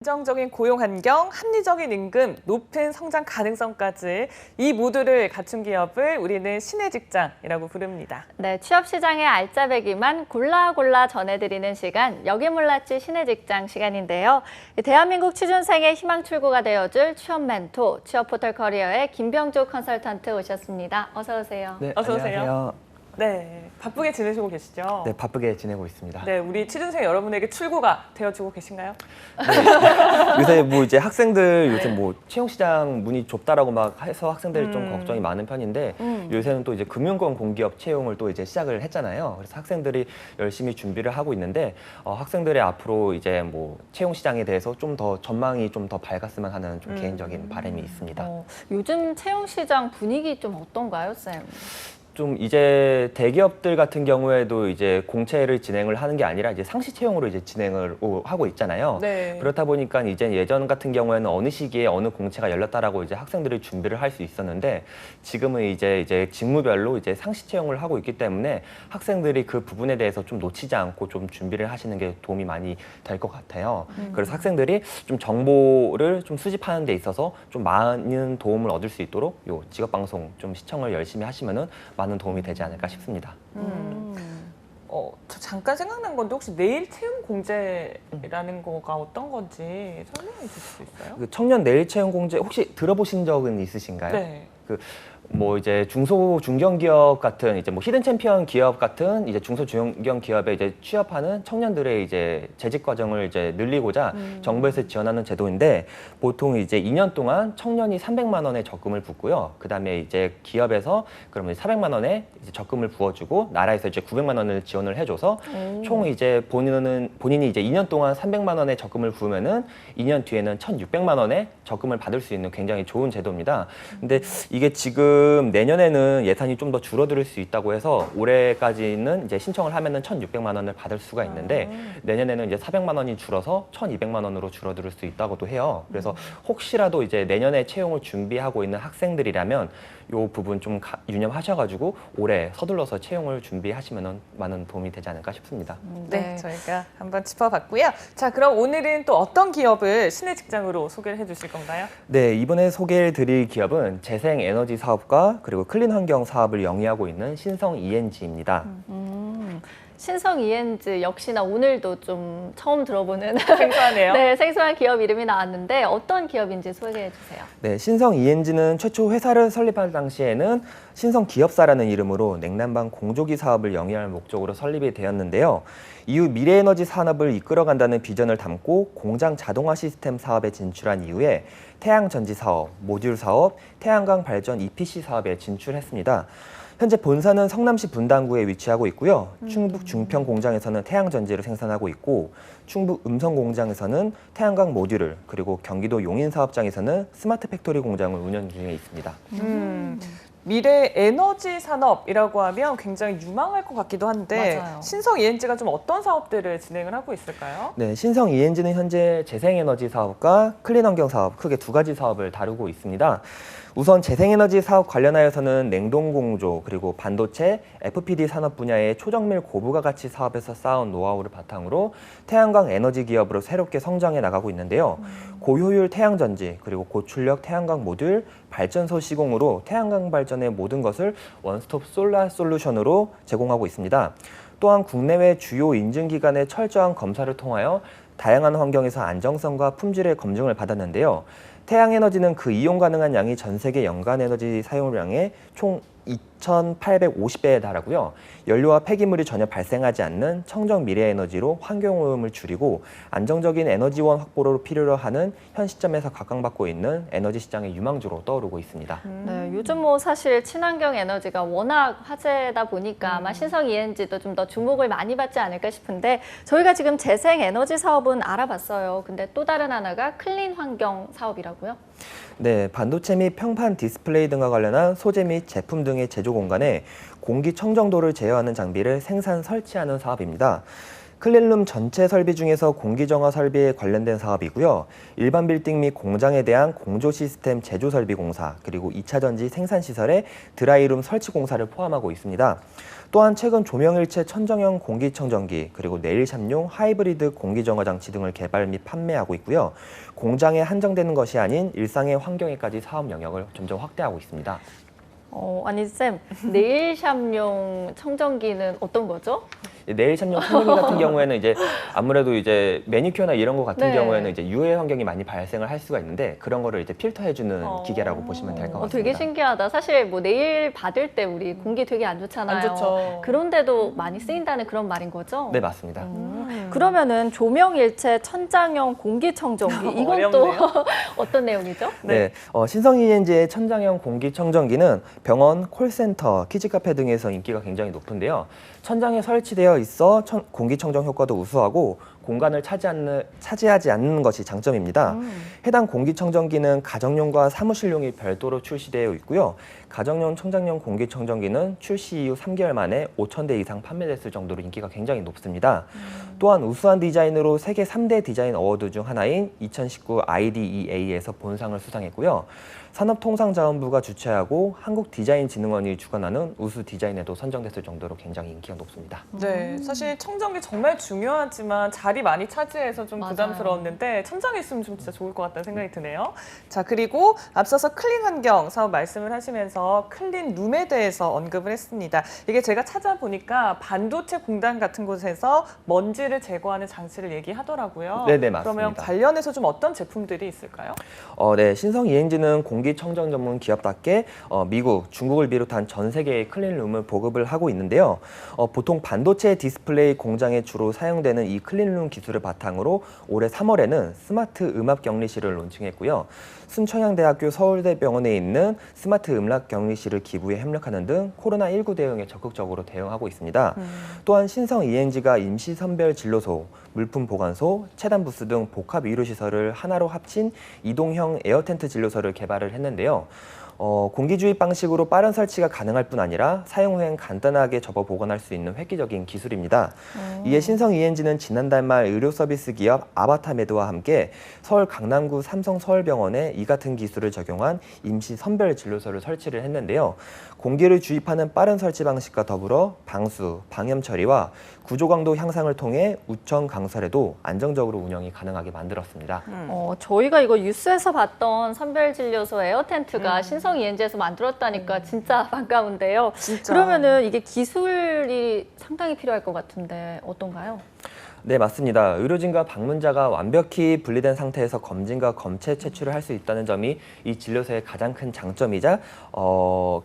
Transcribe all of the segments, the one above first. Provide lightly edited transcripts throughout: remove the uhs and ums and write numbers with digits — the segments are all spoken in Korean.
안정적인 고용 환경, 합리적인 임금, 높은 성장 가능성까지 이 모두를 갖춘 기업을 우리는 신의 직장이라고 부릅니다. 네, 취업 시장의 알짜배기만 골라 전해드리는 시간, 여기 몰랐지 신의 직장 시간인데요. 대한민국 취준생의 희망 출구가 되어줄 취업 멘토, 취업 포털 커리어의 김병주 컨설턴트 오셨습니다. 어서 오세요. 네, 어서 오세요. 안녕하세요. 네, 바쁘게 지내시고 계시죠? 네, 바쁘게 지내고 있습니다. 네, 우리 취준생 여러분에게 출구가 되어주고 계신가요? 요새 뭐 이제 학생들 요새 뭐 채용 시장 문이 좁다라고 막 해서 학생들 좀 걱정이 많은 편인데 요새는 또 이제 금융권 공기업 채용을 또 이제 시작을 했잖아요. 그래서 학생들이 열심히 준비를 하고 있는데 학생들의 앞으로 이제 뭐 채용 시장에 대해서 좀 더 전망이 좀 더 밝았으면 하는 좀 개인적인 바람이 있습니다. 요즘 채용 시장 분위기 좀 어떤가요, 쌤? 좀 이제 대기업들 같은 경우에도 이제 공채를 진행을 하는 게 아니라 이제 상시 채용으로 이제 진행을 하고 있잖아요. 네. 그렇다 보니까 이제 예전 같은 경우에는 어느 시기에 어느 공채가 열렸다라고 이제 학생들이 준비를 할 수 있었는데 지금은 이제 직무별로 이제 상시 채용을 하고 있기 때문에 학생들이 그 부분에 대해서 좀 놓치지 않고 좀 준비를 하시는 게 도움이 많이 될 것 같아요. 그래서 학생들이 좀 정보를 좀 수집하는 데 있어서 좀 많은 도움을 얻을 수 있도록 요 직업방송 좀 시청을 열심히 하시면은 많은 도움이 되지 않을까 싶습니다. 저 잠깐 생각난 건데 혹시 내일 채용 공제라는 거가 어떤 건지 설명해 주실 수 있어요? 그 청년 내일 채용 공제 혹시 들어보신 적은 있으신가요? 네. 뭐 이제 중소 중견 기업 같은 이제 뭐 히든 챔피언 기업 같은 이제 중소 중견 기업에 이제 취업하는 청년들의 이제 재직 과정을 이제 늘리고자 정부에서 지원하는 제도인데 보통 이제 2년 동안 청년이 300만 원의 적금을 붓고요. 그다음에 이제 기업에서 그러면 400만 원의 이제 적금을 부어주고 나라에서 이제 900만 원을 지원을 해줘서 총 이제 본인이 이제 2년 동안 300만 원의 적금을 부으면은 2년 뒤에는 1,600만 원의 적금을 받을 수 있는 굉장히 좋은 제도입니다. 근데 이게 지금 내년에는 예산이 좀 더 줄어들 수 있다고 해서 올해까지는 이제 신청을 하면은 1,600만 원을 받을 수가 있는데 내년에는 이제 400만 원이 줄어서 1,200만 원으로 줄어들 수 있다고도 해요. 그래서 혹시라도 이제 내년에 채용을 준비하고 있는 학생들이라면 이 부분 좀 유념하셔가지고 올해 서둘러서 채용을 준비하시면 많은 도움이 되지 않을까 싶습니다. 네, 저희가 한번 짚어봤고요. 자, 그럼 오늘은 또 어떤 기업을 신의 직장으로 소개를 해주실 건가요? 네, 이번에 소개해드릴 기업은 재생에너지 사업과 그리고 클린 환경 사업을 영위하고 있는 신성 ENG입니다. 신성 ENG 역시나 오늘도 좀 처음 들어보는 생소하네요. 네, 생소한 기업 이름이 나왔는데 어떤 기업인지 소개해 주세요. 네, 신성 ENG는 최초 회사를 설립할 당시에는 신성 기업사라는 이름으로 냉난방 공조기 사업을 영위할 목적으로 설립이 되었는데요. 이후 미래에너지 산업을 이끌어간다는 비전을 담고 공장 자동화 시스템 사업에 진출한 이후에 태양전지 사업, 모듈 사업, 태양광 발전 EPC 사업에 진출했습니다. 현재 본사는 성남시 분당구에 위치하고 있고요. 충북 중평 공장에서는 태양전지를 생산하고 있고 충북 음성 공장에서는 태양광 모듈을 그리고 경기도 용인 사업장에서는 스마트 팩토리 공장을 운영 중에 있습니다. 미래 에너지 산업이라고 하면 굉장히 유망할 것 같기도 한데 맞아요. 신성 ENG가 좀 어떤 사업들을 진행을 하고 있을까요? 네, 신성 ENG는 현재 재생에너지 사업과 클린 환경 사업 크게 두 가지 사업을 다루고 있습니다. 우선 재생에너지 사업 관련하여서는 냉동공조 그리고 반도체, FPD 산업 분야의 초정밀 고부가 가치 사업에서 쌓은 노하우를 바탕으로 태양광 에너지 기업으로 새롭게 성장해 나가고 있는데요. 고효율 태양전지 그리고 고출력 태양광 모듈, 발전소 시공으로 태양광 발전의 모든 것을 원스톱 솔라 솔루션으로 제공하고 있습니다. 또한 국내외 주요 인증기관의 철저한 검사를 통하여 다양한 환경에서 안정성과 품질의 검증을 받았는데요. 태양에너지는 그 이용 가능한 양이 전 세계 연간 에너지 사용량의 총 2,850배에 달하고요. 연료와 폐기물이 전혀 발생하지 않는 청정 미래 에너지로 환경오염을 줄이고 안정적인 에너지원 확보를 필요로 하는 현 시점에서 각광받고 있는 에너지 시장의 유망주로 떠오르고 있습니다. 네, 요즘 뭐 사실 친환경 에너지가 워낙 화제다 보니까 아마 신성 ENG도 좀 더 주목을 많이 받지 않을까 싶은데 저희가 지금 재생 에너지 사업은 알아봤어요. 근데 또 다른 하나가 클린 환경 사업이라고요? 네, 반도체 및 평판 디스플레이 등과 관련한 소재 및 제품 등의 제조 공간에 공기 청정도를 제어하는 장비를 생산 설치하는 사업입니다. 클린룸 전체 설비 중에서 공기정화 설비에 관련된 사업이고요. 일반 빌딩 및 공장에 대한 공조 시스템 제조 설비 공사, 그리고 2차 전지 생산 시설의 드라이룸 설치 공사를 포함하고 있습니다. 또한 최근 조명일체 천정형 공기청정기, 그리고 내일샴용 하이브리드 공기정화 장치 등을 개발 및 판매하고 있고요. 공장에 한정되는 것이 아닌 일상의 환경에까지 사업 영역을 점점 확대하고 있습니다. 아니 쌤, 네일샴용 청정기는 어떤 거죠? 내일샴용 청정기 같은 경우에는 이제 아무래도 이제 매니큐어나 이런 거 같은 네. 경우에는 이제 유해 환경이 많이 발생을 할 수가 있는데 그런 거를 이제 필터해주는 기계라고 보시면 될 것 같습니다. 되게 신기하다. 사실 뭐 네일 받을 때 우리 공기 되게 안 좋잖아요. 안 좋죠. 그런데도 많이 쓰인다는 그런 말인 거죠? 네, 맞습니다. 그러면은 조명일체 천장형 공기청정기 이건 또 어렵네요. 어떤 내용이죠? 네, 신성 ENG의 천장형 공기청정기는 병원, 콜센터, 키즈카페 등에서 인기가 굉장히 높은데요. 천장에 설치되어 있어 공기청정 효과도 우수하고 공간을 차지하지 않는 것이 장점입니다. 해당 공기청정기는 가정용과 사무실용이 별도로 출시되어 있고요. 가정용 천장용 공기청정기는 출시 이후 3개월 만에 5,000대 이상 판매됐을 정도로 인기가 굉장히 높습니다. 또한 우수한 디자인으로 세계 3대 디자인 어워드 중 하나인 2019 IDEA에서 본상을 수상했고요. 산업통상자원부가 주최하고 한국디자인진흥원이 주관하는 우수 디자인에도 선정됐을 정도로 굉장히 인기가 높습니다. 네, 사실 청정기 정말 중요하지만 자리 많이 차지해서 좀 맞아요. 부담스러웠는데 천장이 있으면 좀 진짜 좋을 것 같다는 생각이 드네요. 자, 그리고 앞서서 클린 환경 사업 말씀을 하시면서 클린 룸에 대해서 언급을 했습니다. 이게 제가 찾아보니까 반도체 공단 같은 곳에서 먼지를 제거하는 장치를 얘기하더라고요. 네네, 맞습니다. 그러면 관련해서 좀 어떤 제품들이 있을까요? 네, 신성 ENG는 공기청정 전문 기업답게 미국, 중국을 비롯한 전 세계의 클린룸을 보급을 하고 있는데요. 보통 반도체 디스플레이 공장에 주로 사용되는 이 클린룸 기술을 바탕으로 올해 3월에는 스마트 음압 격리실을 론칭했고요. 순천향대학교 서울대병원에 있는 스마트 음압 격리실을 기부에 협력하는 등 코로나19 대응에 적극적으로 대응하고 있습니다. 또한 신성 ENG가 임시 선별 진료소, 물품 보관소, 체단 부스 등 복합 의료시설을 하나로 합친 이동형 에어텐트 진료소를 개발을 했는데요. 공기 주입 방식으로 빠른 설치가 가능할 뿐 아니라 사용 후엔 간단하게 접어 보관할 수 있는 획기적인 기술입니다. 이에 신성 ENG는 지난달 말 의료 서비스 기업 아바타메드와 함께 서울 강남구 삼성 서울병원에 이 같은 기술을 적용한 임시 선별 진료소를 설치를 했는데요. 공기를 주입하는 빠른 설치 방식과 더불어 방수, 방염 처리와 구조 강도 향상을 통해 우청 강설에도 안정적으로 운영이 가능하게 만들었습니다. 저희가 이거 뉴스에서 봤던 선별진료소 에어텐트가 신성 ENG에서 만들었다니까 진짜 반가운데요. 진짜. 그러면은 이게 기술이 상당히 필요할 것 같은데 어떤가요? 네, 맞습니다. 의료진과 방문자가 완벽히 분리된 상태에서 검진과 검체 채취를 할 수 있다는 점이 이 진료소의 가장 큰 장점이자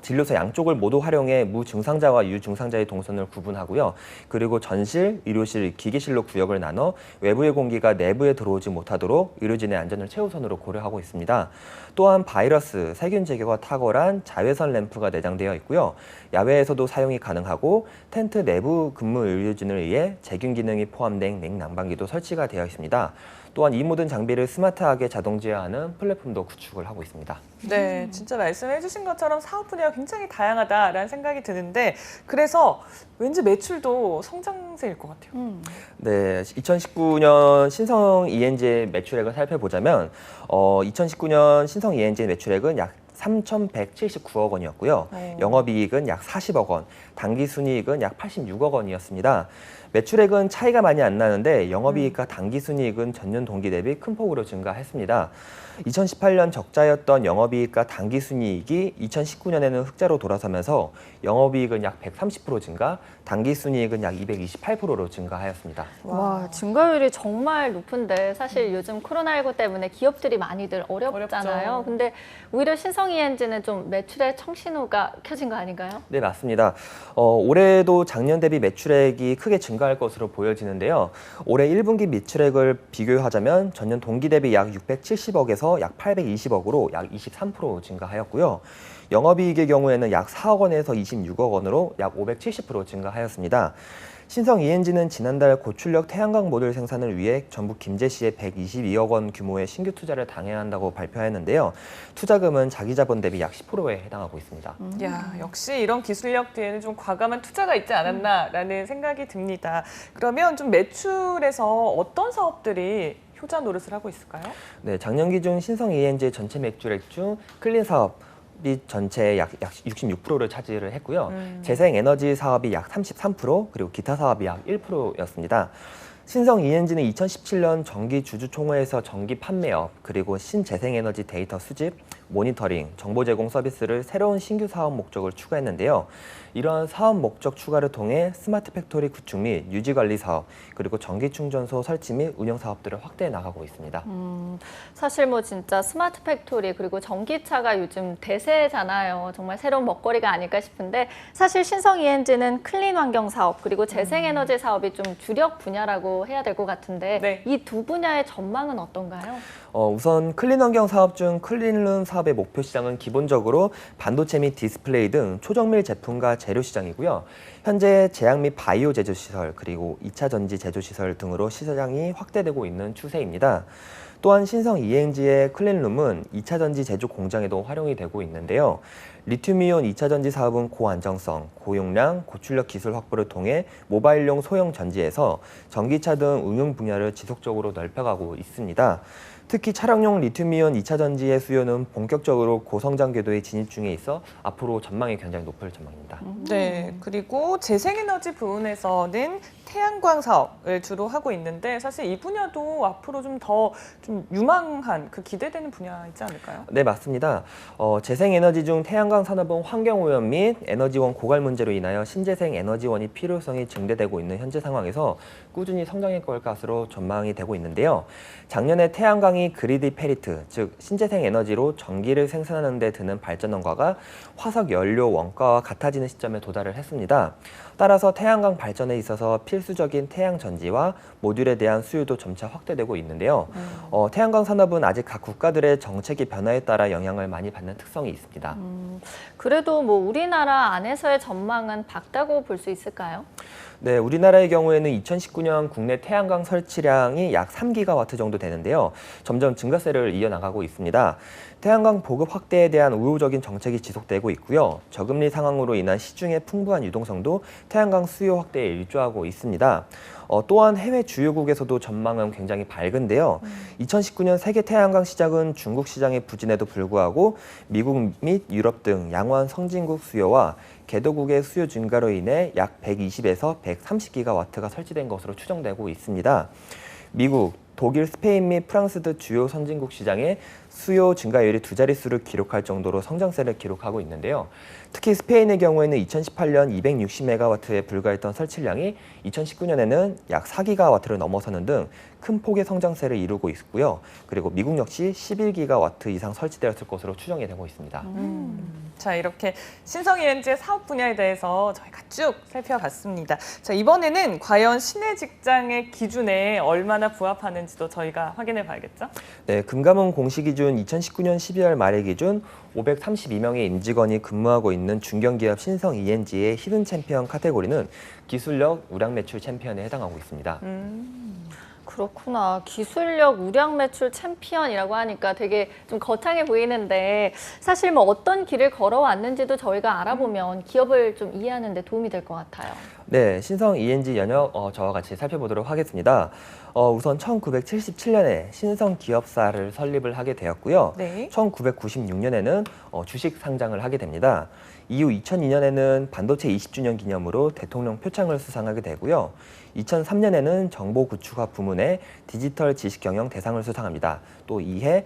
진료소 양쪽을 모두 활용해 무증상자와 유증상자의 동선을 구분하고요. 그리고 전실, 의료실, 기계실로 구역을 나눠 외부의 공기가 내부에 들어오지 못하도록 의료진의 안전을 최우선으로 고려하고 있습니다. 또한 바이러스, 세균 제거가 탁월한 자외선 램프가 내장되어 있고요. 야외에서도 사용이 가능하고 텐트 내부 근무 의료진을 위해 제균 기능이 포함된 냉난방기도 설치가 되어 있습니다. 또한 이 모든 장비를 스마트하게 자동 제어하는 플랫폼도 구축을 하고 있습니다. 네, 진짜 말씀해 주신 것처럼 사업 분야가 굉장히 다양하다라는 생각이 드는데 그래서 왠지 매출도 성장세일 것 같아요. 네, 2019년 신성 ENG의 매출액을 살펴보자면 2019년 신성 ENG의 매출액은 약 3,179억 원이었고요. 영업이익은 약 40억 원, 당기순이익은 약 86억 원이었습니다. 매출액은 차이가 많이 안 나는데 영업이익과 당기순이익은 전년 동기 대비 큰 폭으로 증가했습니다. 2018년 적자였던 영업이익과 당기순이익이 2019년에는 흑자로 돌아서면서 영업이익은 약 130% 증가, 당기순이익은 약 228%로 증가하였습니다. 와, 증가율이 정말 높은데 사실 요즘 코로나19 때문에 기업들이 많이들 어렵잖아요. 어렵죠. 근데 오히려 신성 ENG는 좀 매출의 청신호가 켜진 거 아닌가요? 네, 맞습니다. 올해도 작년 대비 매출액이 크게 증가할 것으로 보여지는데요. 올해 1분기 매출액을 비교하자면 전년 동기 대비 약 670억에서 약 820억으로 약 23% 증가하였고요. 영업이익의 경우에는 약 4억 원에서 26억 원으로 약 570% 증가하였습니다. 신성 ENG는 지난달 고출력 태양광 모듈 생산을 위해 전북 김제시에 122억 원 규모의 신규 투자를 당해한다고 발표했는데요. 투자금은 자기 자본 대비 약 10%에 해당하고 있습니다. 야, 역시 이런 기술력 뒤에는 좀 과감한 투자가 있지 않았나라는 생각이 듭니다. 그러면 좀 매출에서 어떤 사업들이 효자 노릇을 하고 있을까요? 네, 작년 기준 신성 ENG의 전체 매출액 중 클린 사업이 전체의 약 66%를 차지를 했고요. 재생에너지 사업이 약 33%, 그리고 기타 사업이 약 1%였습니다. 신성 ENG는 2017년 정기 주주총회에서 전기 판매업, 그리고 신재생에너지 데이터 수집, 모니터링, 정보 제공 서비스를 새로운 신규 사업 목적을 추가했는데요. 이러한 사업 목적 추가를 통해 스마트 팩토리 구축 및 유지 관리 사업, 그리고 전기 충전소 설치 및 운영 사업들을 확대해 나가고 있습니다. 사실 뭐 진짜 스마트 팩토리 그리고 전기차가 요즘 대세잖아요. 정말 새로운 먹거리가 아닐까 싶은데 사실 신성 ENG는 클린 환경 사업 그리고 재생에너지 사업이 좀 주력 분야라고 해야 될 것 같은데 네. 이 두 분야의 전망은 어떤가요? 우선 클린 환경 사업 중 클린룸 사업의 목표 시장은 기본적으로 반도체 및 디스플레이 등 초정밀 제품과 재료 시장이고요. 현재 제약 및 바이오 제조 시설, 그리고 2차 전지 제조 시설 등으로 시장이 확대되고 있는 추세입니다. 또한 신성 ENG의 클린룸은 2차 전지 제조 공장에도 활용이 되고 있는데요. 리튬이온 2차 전지 사업은 고안정성, 고용량, 고출력 기술 확보를 통해 모바일용 소형 전지에서 전기차 등 응용 분야를 지속적으로 넓혀가고 있습니다. 특히 차량용 리튬이온 2차 전지의 수요는 본격적으로 고성장 궤도에 진입 중에 있어 앞으로 전망이 굉장히 높을 전망입니다. 네, 그리고 재생에너지 부분에서는 태양광 사업을 주로 하고 있는데 사실 이 분야도 앞으로 좀 더 좀 유망한 그 기대되는 분야이지 않을까요? 네, 맞습니다. 재생에너지 중 태양광 산업은 환경오염 및 에너지원 고갈 문제로 인하여 신재생 에너지원이 필요성이 증대되고 있는 현재 상황에서 꾸준히 성장해 갈 것으로 전망이 되고 있는데요. 작년에 태양광이 그리드 페리트, 즉 신재생 에너지로 전기를 생산하는 데 드는 발전원가가 화석 연료 원가와 같아지는 시점에 도달을 했습니다. 따라서 태양광 발전에 있어서 필수적인 태양 전지와 모듈에 대한 수요도 점차 확대되고 있는데요. 태양광 산업은 아직 각 국가들의 정책의 변화에 따라 영향을 많이 받는 특성이 있습니다. 그래도 뭐 우리나라 안에서의 전망은 밝다고 볼 수 있을까요? 네, 우리나라의 경우에는 2019년 국내 태양광 설치량이 약 3기가와트 정도 되는데요. 점점 증가세를 이어나가고 있습니다. 태양광 보급 확대에 대한 우호적인 정책이 지속되고 있고요. 저금리 상황으로 인한 시중의 풍부한 유동성도 태양광 수요 확대에 일조하고 있습니다. 또한 해외 주요국에서도 전망은 굉장히 밝은데요. 2019년 세계 태양광 시장은 중국 시장의 부진에도 불구하고 미국 및 유럽 등 양호한 선진국 수요와 개도국의 수요 증가로 인해 약 120에서 130기가와트가 설치된 것으로 추정되고 있습니다. 미국, 독일, 스페인 및 프랑스 등 주요 선진국 시장의 수요 증가율이 두 자릿수를 기록할 정도로 성장세를 기록하고 있는데요. 특히 스페인의 경우에는 2018년 260메가와트에 불과했던 설치량이 2019년에는 약 4기가와트를 넘어서는 등 큰 폭의 성장세를 이루고 있고요. 그리고 미국 역시 11기가와트 이상 설치되었을 것으로 추정이 되고 있습니다. 자, 이렇게 신성 ENG의 사업 분야에 대해서 저희가 쭉 살펴봤습니다. 자, 이번에는 과연 신의 직장의 기준에 얼마나 부합하는지도 저희가 확인해 봐야겠죠? 네, 금감원 공시 기준 2019년 12월 말일 기준 532명의 임직원이 근무하고 있는 중견기업 신성 ENG의 히든 챔피언 카테고리는 기술력, 우량 매출 챔피언에 해당하고 있습니다. 그렇구나. 기술력 우량 매출 챔피언이라고 하니까 되게 좀 거창해 보이는데 사실 뭐 어떤 길을 걸어왔는지도 저희가 알아보면 기업을 좀 이해하는 데 도움이 될 것 같아요. 네, 신성 ENG 연역 저와 같이 살펴보도록 하겠습니다. 우선 1977년에 신성 기업사를 설립을 하게 되었고요. 네. 1996년에는 주식 상장을 하게 됩니다. 이후 2002년에는 반도체 20주년 기념으로 대통령 표창을 수상하게 되고요. 2003년에는 정보 구축학 부문의 디지털 지식 경영 대상을 수상합니다. 또 이해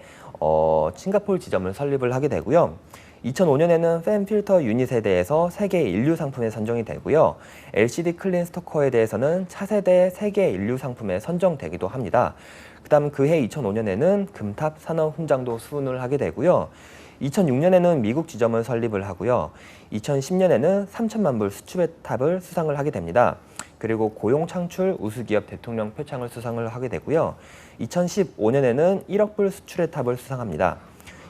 싱가포르 지점을 설립을 하게 되고요. 2005년에는 팬 필터 유닛에 대해서 세계 인류 상품에 선정이 되고요. LCD 클린 스토커에 대해서는 차세대 세계 인류 상품에 선정되기도 합니다. 그다음 그해 2005년에는 금탑 산업 훈장도 수훈을 하게 되고요. 2006년에는 미국 지점을 설립을 하고요. 2010년에는 3천만 불 수출의 탑을 수상을 하게 됩니다. 그리고 고용 창출 우수기업 대통령 표창을 수상을 하게 되고요. 2015년에는 1억 불 수출의 탑을 수상합니다.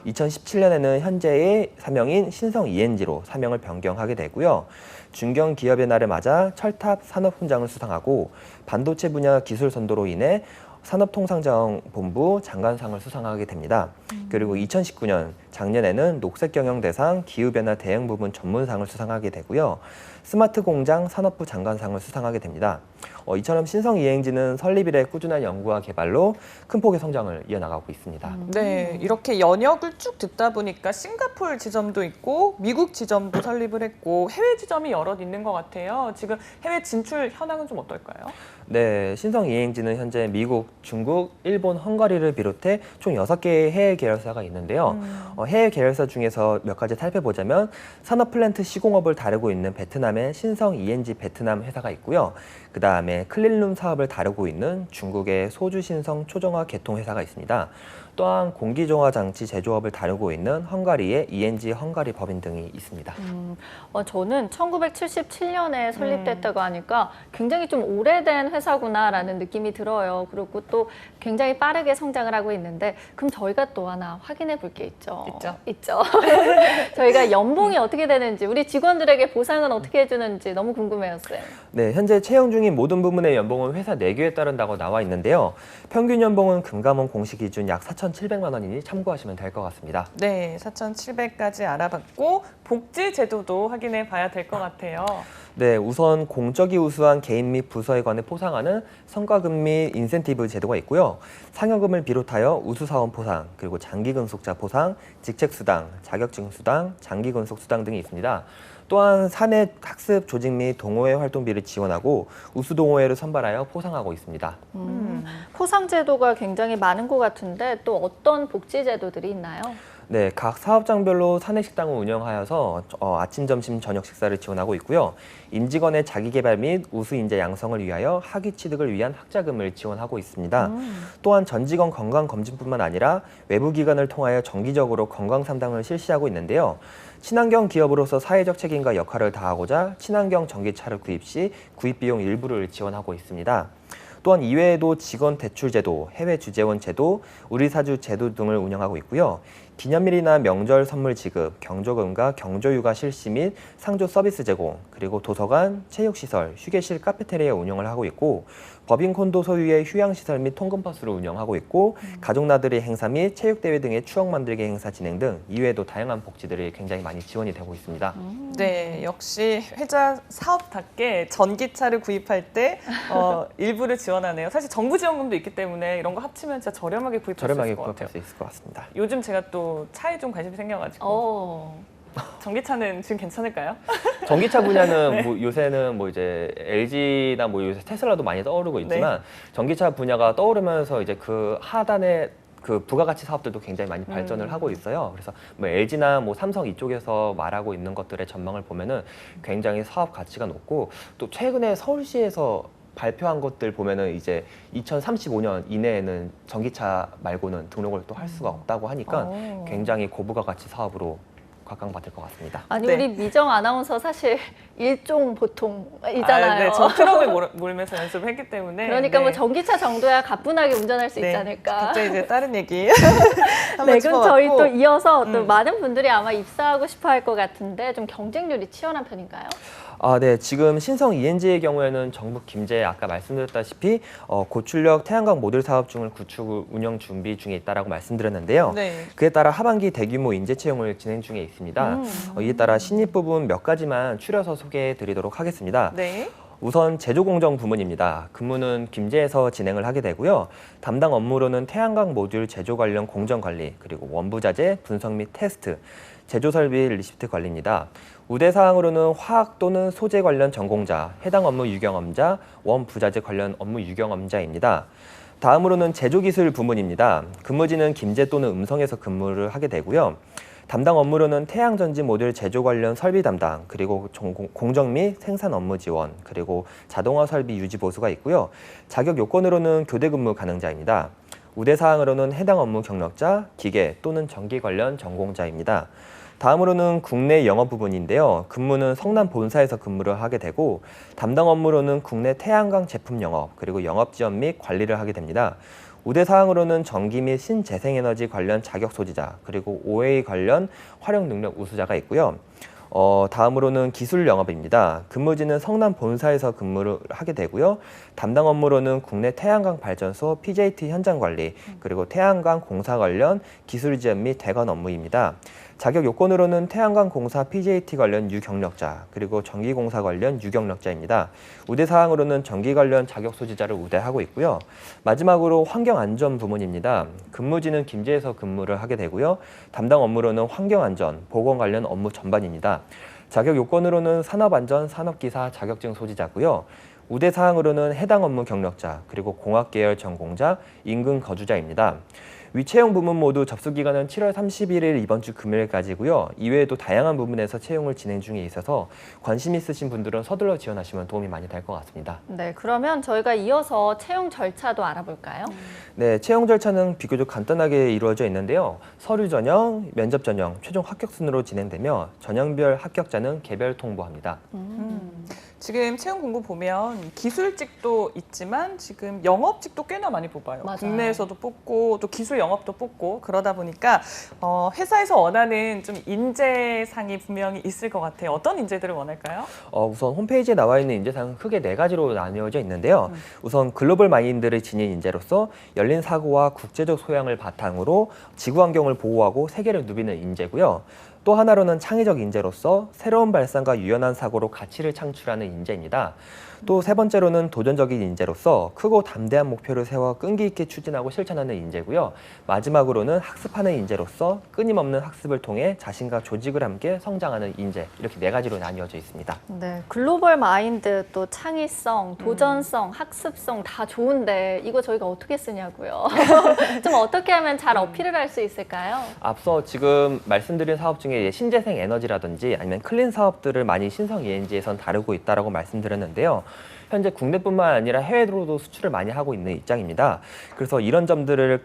2017년에는 현재의 사명인 신성 ENG로 사명을 변경하게 되고요. 중견 기업의 날을 맞아 철탑 산업훈장을 수상하고 반도체 분야 기술 선도로 인해 산업통상자원본부 장관상을 수상하게 됩니다. 그리고 2019년 작년에는 녹색경영대상 기후변화 대응 부분 전문상을 수상하게 되고요. 스마트 공장 산업부 장관상을 수상하게 됩니다. 이처럼 신성 ENG는 설립 이래 꾸준한 연구와 개발로 큰 폭의 성장을 이어나가고 있습니다. 네, 이렇게 연역을 쭉 듣다 보니까 싱가포르 지점도 있고 미국 지점도 설립을 했고 해외 지점이 여럿 있는 것 같아요. 지금 해외 진출 현황은 좀 어떨까요? 네, 신성 ENG는 현재 미국, 중국, 일본, 헝가리를 비롯해 총 6개의 해외 계열사가 있는데요. 해외 계열사 중에서 몇 가지 살펴보자면 산업 플랜트 시공업을 다루고 있는 베트남의 신성 ENG 베트남 회사가 있고요. 그 다음에 클린룸 사업을 다루고 있는 중국의 소주 신성 초정화 개통 회사가 있습니다. 또한 공기정화 장치 제조업을 다루고 있는 헝가리의 ENG 헝가리 법인 등이 있습니다. 저는 1977년에 설립됐다고 하니까 굉장히 좀 오래된 회사구나라는 느낌이 들어요. 그리고 또 굉장히 빠르게 성장을 하고 있는데 그럼 저희가 또 하나 확인해 볼 게 있죠. 있죠. 저희가 연봉이 어떻게 되는지 우리 직원들에게 보상은 어떻게 해주는지 너무 궁금해요, 쌤. 네, 현재 채용 중인 모든 부문의 연봉은 회사 내규에 따른다고 나와 있는데요. 평균 연봉은 금감원 공시 기준 약 4,700만 원이니 참고하시면 될 것 같습니다. 네, 4,700까지 알아봤고 복지 제도도 확인해 봐야 될 것 같아요. 네, 우선 공적이 우수한 개인 및 부서에 관해 포상하는 성과금 및 인센티브 제도가 있고요. 상여금을 비롯하여 우수사원 포상, 그리고 장기근속자 포상, 직책수당, 자격증수당, 장기근속수당 등이 있습니다. 또한 사내 학습 조직 및 동호회 활동비를 지원하고 우수동호회를 선발하여 포상하고 있습니다. 포상 제도가 굉장히 많은 것 같은데 또 어떤 복지 제도들이 있나요? 네, 각 사업장별로 사내식당을 운영하여서 아침, 점심, 저녁 식사를 지원하고 있고요. 임직원의 자기개발 및 우수인재 양성을 위하여 학위 취득을 위한 학자금을 지원하고 있습니다. 또한 전 직원 건강검진뿐만 아니라 외부 기관을 통하여 정기적으로 건강 상담을 실시하고 있는데요. 친환경 기업으로서 사회적 책임과 역할을 다하고자 친환경 전기차를 구입 시 구입비용 일부를 지원하고 있습니다. 또한 이외에도 직원 대출 제도, 해외 주재원 제도, 우리사주 제도 등을 운영하고 있고요. 기념일이나 명절 선물 지급, 경조금과 경조휴가 실시 및 상조 서비스 제공, 그리고 도서관, 체육시설, 휴게실, 카페테리아 운영을 하고 있고 법인 콘도 소유의 휴양시설 및 통근버스를 운영하고 있고 가족 나들이 행사 및 체육대회 등의 추억 만들기 행사 진행 등 이외에도 다양한 복지들이 굉장히 많이 지원이 되고 있습니다. 네, 역시 회사 사업답게 전기차를 구입할 때 일부를 지원하네요. 사실 정부 지원금도 있기 때문에 이런 거 합치면 진짜 저렴하게 구입할 저렴하게 수 있을 것 구입할 같아요. 수 있을 것 같습니다. 요즘 제가 또 차에 좀 관심이 생겨가지고 전기차는 지금 괜찮을까요? 전기차 분야는 뭐 요새는 뭐 이제 LG나 뭐 요새 테슬라도 많이 떠오르고 있지만 전기차 분야가 떠오르면서 이제 그 하단에 그 부가가치 사업들도 굉장히 많이 발전을 하고 있어요. 그래서 뭐 LG나 뭐 삼성 이쪽에서 말하고 있는 것들의 전망을 보면은 굉장히 사업 가치가 높고 또 최근에 서울시에서 발표한 것들 보면은 이제 2035년 이내에는 전기차 말고는 등록을 또 할 수가 없다고 하니까 굉장히 고부가가치 사업으로 각광받을 것 같습니다. 아니 네. 우리 미정 아나운서 사실 일종 보통이잖아요. 네, 저 트럭을 몰면서 연습을 했기 때문에. 그러니까 네. 뭐 전기차 정도야 가뿐하게 운전할 수 있지 않을까. 갑자기 이제 다른 얘기 네, 한번 그럼 저희 짚어봤고. 또 이어서 또 많은 분들이 아마 입사하고 싶어 할 것 같은데 좀 경쟁률이 치열한 편인가요? 네. 지금 신성 ENG의 경우에는 정부 김제 아까 말씀드렸다시피 고출력 태양광 모듈 사업 중을 구축 운영 준비 중에 있다라고 말씀드렸는데요. 네. 그에 따라 하반기 대규모 인재 채용을 진행 중에 있습니다. 이에 따라 신입 부분 몇 가지만 추려서 소개해 드리도록 하겠습니다. 네. 우선 제조공정 부문입니다. 근무는 김제에서 진행을 하게 되고요. 담당 업무로는 태양광 모듈 제조 관련 공정 관리, 그리고 원부자재 분석 및 테스트, 제조 설비 리시프트 관리입니다. 우대 사항으로는 화학 또는 소재 관련 전공자, 해당 업무 유경험자, 원부자재 관련 업무 유경험자입니다. 다음으로는 제조기술 부문입니다. 근무지는 김제 또는 음성에서 근무를 하게 되고요. 담당 업무로는 태양전지 모듈 제조 관련 설비 담당, 그리고 공정 및 생산 업무 지원, 그리고 자동화 설비 유지 보수가 있고요. 자격 요건으로는 교대 근무 가능자입니다. 우대 사항으로는 해당 업무 경력자, 기계 또는 전기 관련 전공자입니다. 다음으로는 국내 영업 부분인데요. 근무는 성남 본사에서 근무를 하게 되고 담당 업무로는 국내 태양광 제품 영업, 그리고 영업 지원 및 관리를 하게 됩니다. 우대 사항으로는 전기 및 신재생에너지 관련 자격 소지자, 그리고 OA 관련 활용 능력 우수자가 있고요. 다음으로는 기술 영업입니다. 근무지는 성남 본사에서 근무를 하게 되고요. 담당 업무로는 국내 태양광 발전소 PJT 현장 관리, 그리고 태양광 공사 관련 기술 지원 및 대관 업무입니다. 자격 요건으로는 태양광 공사 PJT 관련 유경력자, 그리고 전기공사 관련 유경력자입니다. 우대 사항으로는 전기 관련 자격 소지자를 우대하고 있고요. 마지막으로 환경안전 부문입니다. 근무지는 김제에서 근무를 하게 되고요. 담당 업무로는 환경안전, 보건 관련 업무 전반입니다. 자격 요건으로는 산업안전, 산업기사 자격증 소지자고요. 우대 사항으로는 해당 업무 경력자, 그리고 공학계열 전공자, 인근 거주자입니다. 위채용 부문 모두 접수 기간은 7월 31일 이번 주 금요일까지고요. 이외에도 다양한 부문에서 채용을 진행 중에 있어서 관심 있으신 분들은 서둘러 지원하시면 도움이 많이 될 것 같습니다. 네, 그러면 저희가 이어서 채용 절차도 알아볼까요? 네, 채용 절차는 비교적 간단하게 이루어져 있는데요. 서류 전형, 면접 전형, 최종 합격 순으로 진행되며 전형별 합격자는 개별 통보합니다. 지금 채용 공고 보면 기술직도 있지만 지금 영업직도 꽤나 많이 뽑아요. 맞아요. 국내에서도 뽑고 또 기술 영업도 뽑고 그러다 보니까 회사에서 원하는 좀 인재상이 분명히 있을 것 같아요. 어떤 인재들을 원할까요? 우선 홈페이지에 나와 있는 인재상은 크게 4가지로 나뉘어져 있는데요. 우선 글로벌 마인드를 지닌 인재로서 열린 사고와 국제적 소양을 바탕으로 지구 환경을 보호하고 세계를 누비는 인재고요. 또 하나로는 창의적 인재로서 새로운 발상과 유연한 사고로 가치를 창출하는 인재입니다. 또 세 번째로는 도전적인 인재로서 크고 담대한 목표를 세워 끈기 있게 추진하고 실천하는 인재고요. 마지막으로는 학습하는 인재로서 끊임없는 학습을 통해 자신과 조직을 함께 성장하는 인재, 이렇게 4가지로 나뉘어져 있습니다. 네, 글로벌 마인드, 또 창의성, 도전성, 학습성 다 좋은데 이거 저희가 어떻게 쓰냐고요. 좀 어떻게 하면 잘 어필을 할 수 있을까요? 앞서 지금 말씀드린 사업 중에 신재생 에너지라든지 아니면 클린 사업들을 많이 신성 ENG에선 다루고 있다라고 말씀드렸는데요. 현재 국내뿐만 아니라 해외로도 수출을 많이 하고 있는 입장입니다. 그래서 이런 점들을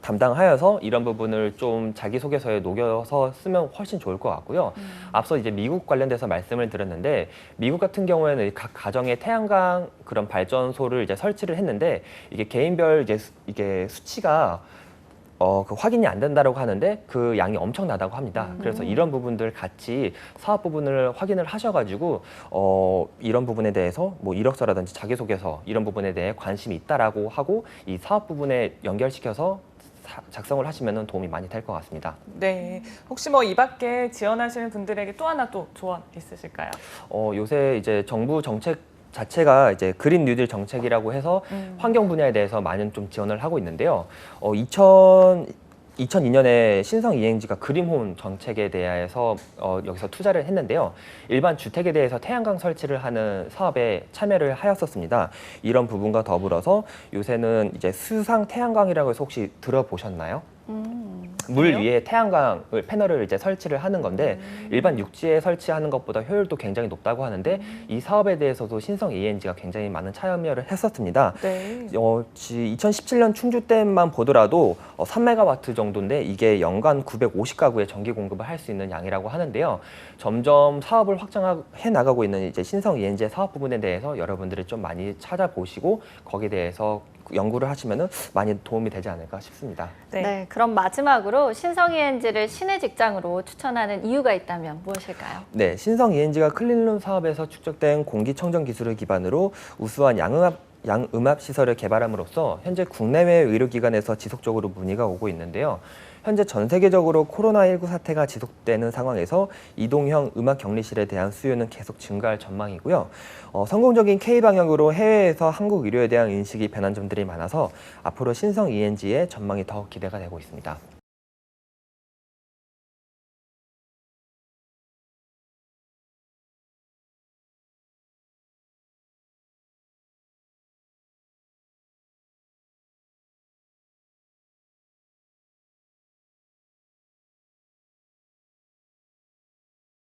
담당하여서 이런 부분을 좀 자기소개서에 녹여서 쓰면 훨씬 좋을 것 같고요. 앞서 이제 미국 관련돼서 말씀을 드렸는데 미국 같은 경우에는 각 가정에 태양광 그런 발전소를 이제 설치를 했는데 이게 개인별 이게 수치가 그 확인이 안 된다고 하는데 그 양이 엄청나다고 합니다. 그래서 이런 부분들 같이 사업 부분을 확인을 하셔가지고 이런 부분에 대해서 뭐 이력서라든지 자기소개서 이런 부분에 대해 관심이 있다라고 하고 이 사업 부분에 연결시켜서 작성을 하시면 도움이 많이 될 것 같습니다. 네, 혹시 뭐 이 밖에 지원하시는 분들에게 또 하나 또 조언 있으실까요? 요새 이제 정부 정책 자체가 이제 그린 뉴딜 정책이라고 해서 환경 분야에 대해서 많은 좀 지원을 하고 있는데요. 2002년에 신성 ENG가 그린홈 정책에 대해서 여기서 투자를 했는데요. 일반 주택에 대해서 태양광 설치를 하는 사업에 참여를 하였었습니다. 이런 부분과 더불어서 요새는 이제 수상 태양광이라고 해서 혹시 들어보셨나요? 물 위에 태양광을 패널을 이제 설치를 하는 건데 일반 육지에 설치하는 것보다 효율도 굉장히 높다고 하는데 이 사업에 대해서도 신성 ENG가 굉장히 많은 참여를 했었습니다. 네. 2017년 충주 때만 보더라도 3메가와트 정도인데 이게 연간 950가구의 전기 공급을 할 수 있는 양이라고 하는데요. 점점 사업을 확장해 나가고 있는 이제 신성 ENG의 사업 부분에 대해서 여러분들이 좀 많이 찾아보시고 거기에 대해서 연구를 하시면 많이 도움이 되지 않을까 싶습니다. 네, 그럼 마지막으로 신성 ENG를 신의 직장으로 추천하는 이유가 있다면 무엇일까요? 네, 신성 ENG가 클린룸 사업에서 축적된 공기청정 기술을 기반으로 우수한 양음압 시설을 개발함으로써 현재 국내외 의료기관에서 지속적으로 문의가 오고 있는데요. 현재 전 세계적으로 코로나19 사태가 지속되는 상황에서 이동형 음악 격리실에 대한 수요는 계속 증가할 전망이고요. 성공적인 K-방역으로 해외에서 한국 의료에 대한 인식이 변한 점들이 많아서 앞으로 신성 ENG의 전망이 더 기대가 되고 있습니다.